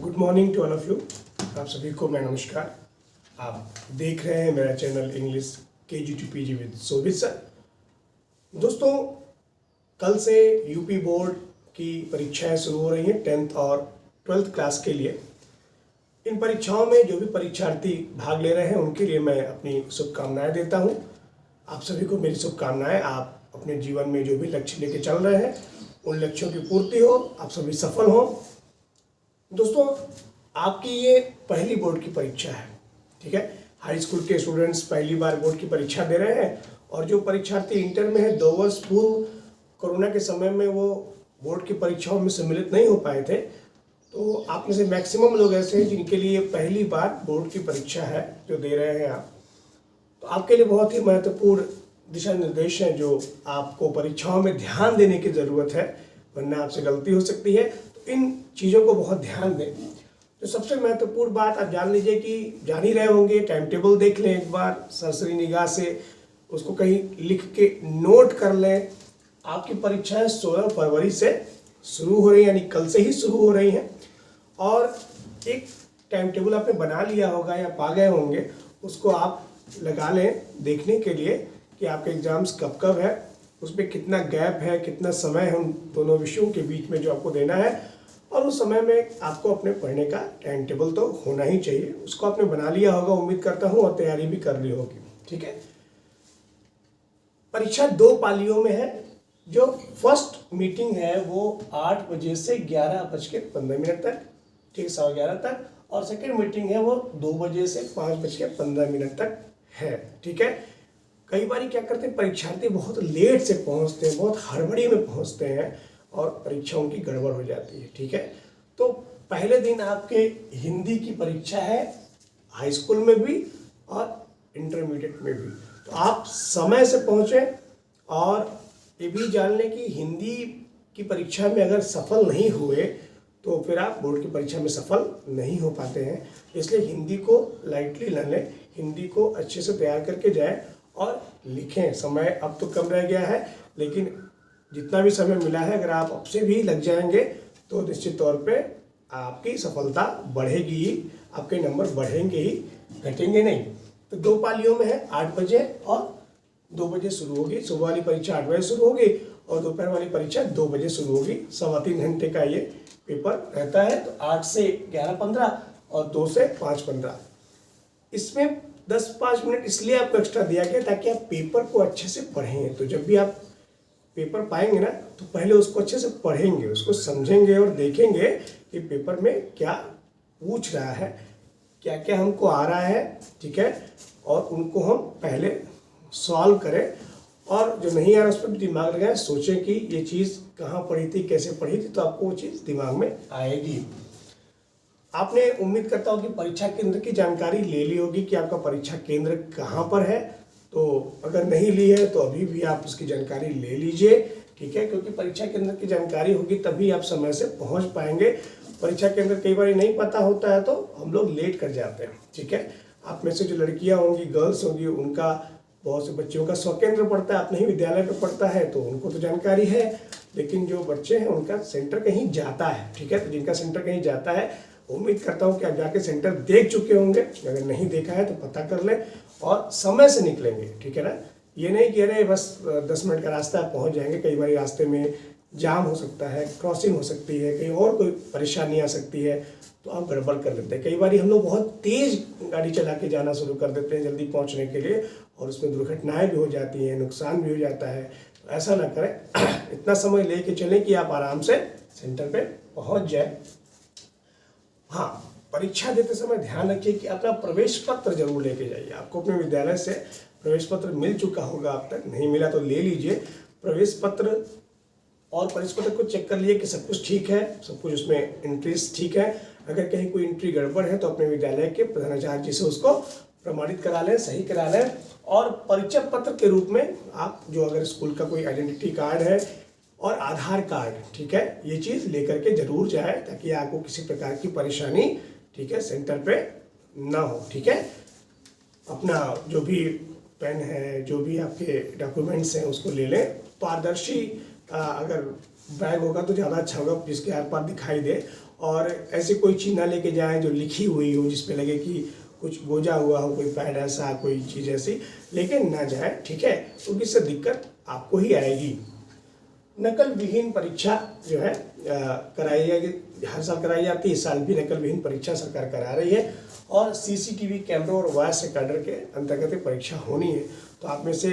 Good morning to all of you. आप सभी को मैं नमस्कार। आप देख रहे हैं मेरा channel English KG to PG with Shobhit sir. दोस्तों, कल से यूपी बोर्ड की परीक्षाएं शुरू हो रही हैं 10th और 12th क्लास के लिए। इन परीक्षाओं में जो भी परीक्षार्थी भाग ले रहे हैं उनके लिए मैं अपनी शुभकामनाएं देता हूं। आप सभी को मेरी शुभकामनाएं। आप अपने जीवन में जो भी लक्ष्य लेके चल रहे हैं उन लक्ष्यों की पूर्ति हो, आप सभी सफल हो। दोस्तों, आपकी ये पहली बोर्ड की परीक्षा है, ठीक है। हाई स्कूल के स्टूडेंट्स पहली बार बोर्ड की परीक्षा दे रहे हैं और जो परीक्षार्थी इंटर में है 2 वर्ष पूर्व कोरोना के समय में वो बोर्ड की परीक्षाओं में सम्मिलित नहीं हो पाए थे, तो आप में से मैक्सिमम लोग ऐसे हैं जिनके लिए पहली बार बोर्ड की परीक्षा है जो दे रहे हैं आप। तो आपके लिए बहुत ही महत्वपूर्ण दिशा निर्देश हैं जो आपको परीक्षाओं में ध्यान देने की ज़रूरत है, वरना आपसे गलती हो सकती है। तो इन चीज़ों को बहुत ध्यान दें। तो सबसे महत्वपूर्ण बात आप जान लीजिए कि जान ही रहे होंगे, टाइम टेबल देख लें एक बार सरसरी निगाह से, उसको कहीं लिख के नोट कर लें। आपकी परीक्षाएं 16 फरवरी से शुरू हो रही हैं, यानी कल से ही शुरू हो रही हैं। और एक टाइम टेबल आपने बना लिया होगा या पा गए होंगे, उसको आप लगा लें देखने के लिए कि आपके एग्ज़ाम्स कब कब है, उसमें कितना गैप है, कितना समय है उन दोनों विषयों के बीच में जो आपको देना है। और उस समय में आपको अपने पढ़ने का टाइम टेबल तो होना ही चाहिए, उसको आपने बना लिया होगा उम्मीद करता हूँ, और तैयारी भी कर ली होगी, ठीक है। परीक्षा 2 पालियों में है। जो फर्स्ट मीटिंग है वो 8 बजे से 11:15 तक, ठीक 11:15 तक, और सेकेंड मीटिंग है वो 2 बजे से 5:15 तक है, ठीक है। कई बार क्या करते हैं परीक्षार्थी बहुत लेट से पहुंचते हैं, बहुत हड़बड़ी में पहुंचते हैं और परीक्षाओं की गड़बड़ हो जाती है, ठीक है। तो पहले दिन आपके हिंदी की परीक्षा है, हाई स्कूल में भी और इंटरमीडिएट में भी। तो आप समय से पहुंचे और ये भी जान लें कि हिंदी की परीक्षा में अगर सफल नहीं हुए तो फिर आप बोर्ड की परीक्षा में सफल नहीं हो पाते हैं। इसलिए हिंदी को लाइटली न लें, हिंदी को अच्छे से तैयार करके जाएं और लिखें। समय अब तो कम रह गया है, लेकिन जितना भी समय मिला है अगर आप अब से भी लग जाएंगे तो निश्चित तौर पे आपकी सफलता बढ़ेगी ही, आपके नंबर बढ़ेंगे ही, घटेंगे नहीं। तो 2 पालियों में है, 8 बजे और 2 बजे शुरू होगी। सुबह वाली परीक्षा 8 बजे शुरू होगी और दोपहर वाली परीक्षा 2 बजे शुरू होगी। 3.25 घंटे का ये पेपर रहता है। तो 8 से 11:15 और 2 से 5:15। इसमें 10-5 मिनट इसलिए आपको एक्स्ट्रा दिया गया ताकि आप पेपर को अच्छे से पढ़ें। तो जब भी आप पेपर पाएंगे ना तो पहले उसको अच्छे से पढ़ेंगे, उसको समझेंगे और देखेंगे कि पेपर में क्या पूछ रहा है, क्या क्या हमको आ रहा है, ठीक है। और उनको हम पहले सॉल्व करें, और जो नहीं आ रहा उस पर भी दिमाग लगाएं, सोचें कि ये चीज़ कहाँ पढ़ी थी, कैसे पढ़ी थी, तो आपको वो चीज़ दिमाग में आएगी। आपने उम्मीद करता हूँ कि परीक्षा केंद्र की जानकारी ले ली होगी कि आपका परीक्षा केंद्र कहाँ पर है। तो अगर नहीं ली है तो अभी भी आप उसकी जानकारी ले लीजिए, ठीक है, क्योंकि परीक्षा केंद्र की जानकारी होगी तभी आप समय से पहुँच पाएंगे। परीक्षा केंद्र कई बार नहीं पता होता है तो हम लोग लेट कर जाते हैं, ठीक है। आप में से जो लड़कियाँ होंगी, गर्ल्स होंगी, उनका बहुत से बच्चों का स्वकेंद्र पड़ता है, अपने ही विद्यालय पर पड़ता है, तो उनको तो जानकारी है। लेकिन जो बच्चे हैं उनका सेंटर कहीं जाता है, ठीक है। तो जिनका सेंटर कहीं जाता है, उम्मीद करता हूँ कि आप जाके सेंटर देख चुके होंगे। अगर नहीं देखा है तो पता कर लें और समय से निकलेंगे, ठीक है ना। ये नहीं कि अरे बस 10 मिनट का रास्ता है पहुँच जाएंगे। कई बार रास्ते में जाम हो सकता है, क्रॉसिंग हो सकती है, कहीं और कोई परेशानी आ सकती है, तो आप गड़बड़ कर लेते हैं। कई बार हम लोग बहुत तेज़ गाड़ी चला के जाना शुरू कर देते हैं जल्दी पहुँचने के लिए, और उसमें दुर्घटनाएँ भी हो जाती हैं, नुकसान भी हो जाता है। तो ऐसा ना करें, इतना समय ले कर चलें कि आप आराम से सेंटर पर पहुँच जाए। हाँ, परीक्षा देते समय ध्यान रखिए कि अपना प्रवेश पत्र जरूर लेके जाइए। आपको अपने विद्यालय से प्रवेश पत्र मिल चुका होगा, अब तक नहीं मिला तो ले लीजिए प्रवेश पत्र, और प्रवेश पत्र को चेक कर लिए कि सब कुछ ठीक है, सब कुछ उसमें एंट्रीज ठीक है। अगर कहीं कोई एंट्री गड़बड़ है तो अपने विद्यालय के प्रधानाचार्य जी से उसको प्रमाणित करा लें, सही करा लें। और परिचय पत्र के रूप में आप जो अगर स्कूल का कोई आइडेंटिटी कार्ड है और आधार कार्ड, ठीक है, ये चीज़ लेकर के जरूर जाए ताकि आपको किसी प्रकार की परेशानी, ठीक है, सेंटर पे ना हो, ठीक है। अपना जो भी पेन है, जो भी आपके डॉक्यूमेंट्स हैं उसको ले लें। पारदर्शी अगर बैग होगा तो ज़्यादा अच्छा होगा, जिसके आर पार दिखाई दे। और ऐसी कोई चीज़ ना लेके जाएं जो लिखी हुई हो, जिस पे लगे कि कुछ गोजा हुआ हो, कोई पैड ऐसा, कोई चीज़ ऐसी लेके ना जाए, ठीक है, क्योंकि इससे दिक्कत आपको ही आएगी। नकल विहीन परीक्षा जो है कराई जाएगी, हर साल कराई जाती है, इस साल भी नकल विहीन परीक्षा सरकार करा रही है। और सीसीटीवी कैमरों और वॉइस रिकॉर्डर के अंतर्गत परीक्षा होनी है। तो आप में से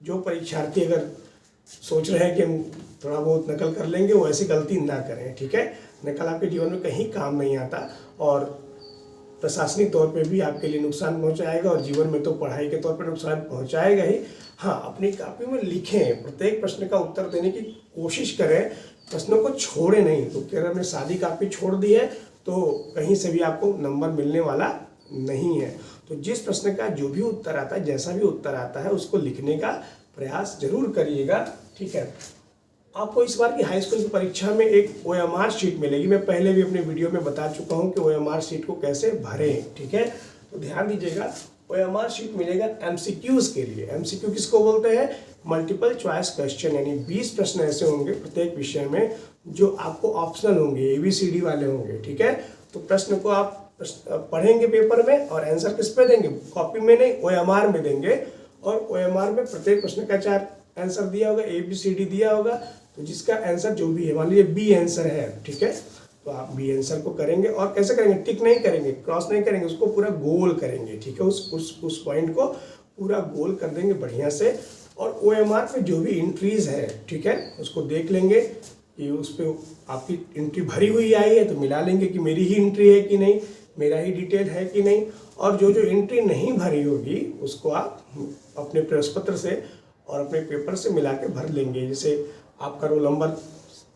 जो परीक्षार्थी अगर सोच रहे हैं कि हम थोड़ा बहुत नकल कर लेंगे, वो ऐसी गलती ना करें, ठीक है। नकल आपके जीवन में कहीं काम नहीं आता और प्रशासनिक तौर पे भी आपके लिए नुकसान पहुंचाएगा और जीवन में तो पढ़ाई के तौर पर नुकसान पहुंचाएगा ही। हाँ, अपनी कॉपी में लिखें, प्रत्येक प्रश्न का उत्तर देने की कोशिश करें, प्रश्नों को छोड़े नहीं। तो अगर हमने सादी कॉपी छोड़ दी है तो कहीं से भी आपको नंबर मिलने वाला नहीं है। तो जिस प्रश्न का जो भी उत्तर आता है, जैसा भी उत्तर आता है, उसको लिखने का प्रयास जरूर करिएगा, ठीक है। आपको इस बार की हाई स्कूल की परीक्षा में एक OMR शीट मिलेगी। मैं पहले भी अपने वीडियो में बता चुका हूं कि OMR शीट को कैसे भरें, ठीक है। तो ध्यान दीजिएगा, OMR शीट मिलेगा MCQs के लिए। MCQ किसको बोलते हैं? मल्टीपल चॉइस क्वेश्चन, यानी 20 प्रश्न ऐसे होंगे प्रत्येक विषय में जो आपको ऑप्शनल होंगे, ABCD वाले होंगे, ठीक है। तो प्रश्न को आप पढ़ेंगे पेपर में और आंसर किस पे देंगे? कॉपी में नहीं, OMR में देंगे। और OMR में प्रत्येक प्रश्न का 4 आंसर दिया होगा, ABCD दिया होगा। तो जिसका आंसर जो भी है, मान लीजिए B आंसर है, ठीक है, तो आप B आंसर को करेंगे। और कैसे करेंगे? टिक नहीं करेंगे, क्रॉस नहीं करेंगे, उसको पूरा गोल करेंगे, ठीक है। उस पॉइंट को पूरा गोल कर देंगे बढ़िया से। और OMR पे जो भी एंट्रीज है, ठीक है, उसको देख लेंगे कि उस पर आपकी एंट्री भरी हुई आई है तो मिला लेंगे कि मेरी ही एंट्री है कि नहीं, मेरा ही डिटेल है कि नहीं। और जो एंट्री नहीं भरी होगी उसको आप अपने प्रश्न पत्र से और अपने पेपर से मिला के भर लेंगे। जैसे आपका रोल नंबर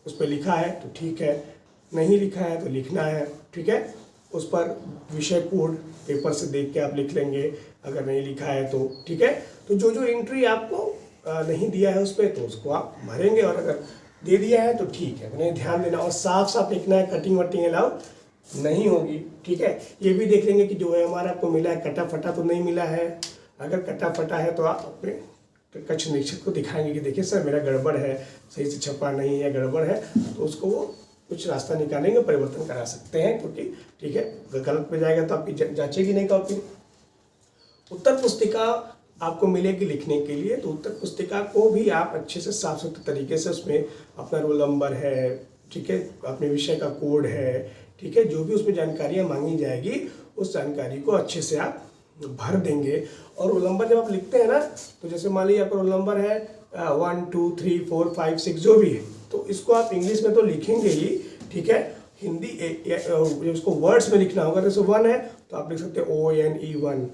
उस पर लिखा है तो ठीक है, नहीं लिखा है तो लिखना है, ठीक है। उस पर विषय कोड पेपर से देख के आप लिख लेंगे, अगर नहीं लिखा है तो, ठीक है। तो जो एंट्री आपको नहीं दिया है उस पर, तो उसको आप भरेंगे। और अगर दे दिया है तो ठीक है, उन्हें ध्यान देना और साफ साफ लिखना है, कटिंग वटिंग अलाउ नहीं होगी, ठीक है। ये भी देख लेंगे कि जो है हमारा आपको मिला है कटा फटा तो नहीं मिला है। अगर कटा फटा है तो आप अपने कक्ष निरीक्षक को दिखाएंगे कि देखिए सर मेरा गड़बड़ है, सही से छपा नहीं है, गड़बड़ है। तो उसको वो कुछ रास्ता निकालेंगे, परिवर्तन करा सकते हैं, क्योंकि ठीक है गलत पे जाएगा तो आपकी जांचेगी नहीं कॉपी। उत्तर पुस्तिका आपको मिलेगी लिखने के लिए। तो उत्तर पुस्तिका को भी आप अच्छे से साफ सुथरे तरीके से, उसमें अपना रोल नंबर है, ठीक है, अपने विषय का कोड है, ठीक है, जो भी उसमें जानकारियाँ मांगी जाएगी उस जानकारी को अच्छे से आप भर देंगे। और रोल नंबर जब आप लिखते हैं ना, तो जैसे मान लीजिए आपका रोल नंबर है 1 2 3 4 5 6 जो भी है, तो इसको आप इंग्लिश में तो लिखेंगे ही, ठीक है। हिंदी उसको वर्ड्स में लिखना होगा। जैसे 1 है तो आप लिख सकते हैं ONE 1,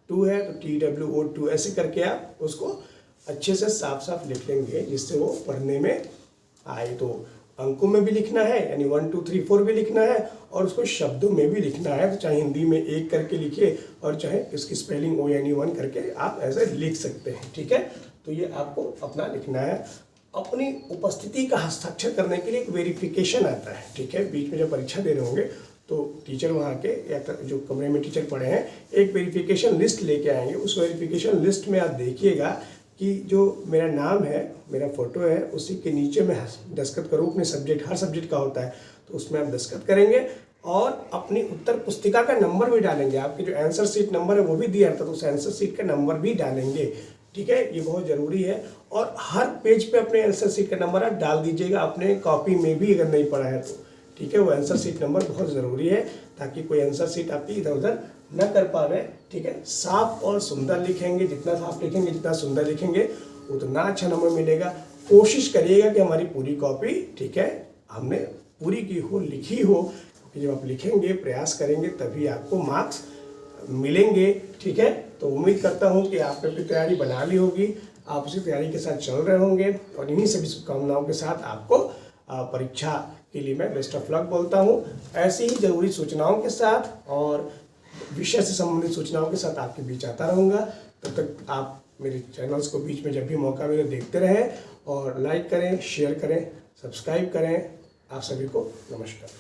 2 है तो TWO 2, ऐसे करके आप उसको अच्छे से साफ साफ लिख लेंगे, जिससे वो पढ़ने में आए। तो अंकों में भी लिखना है, यानी 1 2 3 4 भी लिखना है, और उसको शब्दों में भी लिखना है। तो चाहे हिंदी में 1 करके लिखिए और चाहे इसकी स्पेलिंग ONE 1 करके आप ऐसे लिख सकते हैं, ठीक है। तो ये आपको अपना लिखना है। अपनी उपस्थिति का हस्ताक्षर करने के लिए एक वेरिफिकेशन आता है, ठीक है। बीच में जब परीक्षा दे रहे होंगे तो टीचर वहाँ के या जो कमरे में टीचर पढ़े हैं एक वेरिफिकेशन लिस्ट लेके आएंगे। उस वेरिफिकेशन लिस्ट में आप देखिएगा कि जो मेरा नाम है, मेरा फोटो है, उसी के नीचे मैं दस्तखत करूँ अपने सब्जेक्ट, हर सब्जेक्ट का होता है तो उसमें आप दस्तखत करेंगे। और अपनी उत्तर पुस्तिका का नंबर भी डालेंगे, आपके जो आंसर शीट नंबर है वो भी दिया रहता है तो उस आंसर शीट का नंबर भी डालेंगे, ठीक है। ये बहुत ज़रूरी है। और हर पेज पे अपने आंसर शीट का नंबर आप डाल दीजिएगा, अपने कॉपी में भी अगर नहीं पढ़ा है तो, ठीक है। वो आंसर शीट नंबर बहुत ज़रूरी है ताकि कोई आंसर शीट आपकी इधर उधर न कर पावे, ठीक है। साफ और सुंदर लिखेंगे, जितना साफ लिखेंगे, जितना सुंदर लिखेंगे उतना अच्छा नंबर मिलेगा। कोशिश करिएगा कि हमारी पूरी कॉपी, ठीक है, हमने पूरी की हो, लिखी हो, क्योंकि जब आप लिखेंगे, प्रयास करेंगे तभी आपको मार्क्स मिलेंगे, ठीक है। तो उम्मीद करता हूँ कि आपने अपनी तैयारी बना ली होगी, आप उसी तैयारी के साथ चल रहे होंगे। और इन्हीं सभी शुभकामनाओं के साथ आपको परीक्षा के लिए मैं बेस्ट ऑफ लक बोलता हूँ। ऐसी ही ज़रूरी सूचनाओं के साथ और विषय से संबंधित सूचनाओं के साथ आपके बीच आता रहूँगा। तब तक आप मेरे चैनल्स को बीच में जब भी मौका मिले देखते रहें और लाइक करें, शेयर करें, सब्सक्राइब करें। आप सभी को नमस्कार।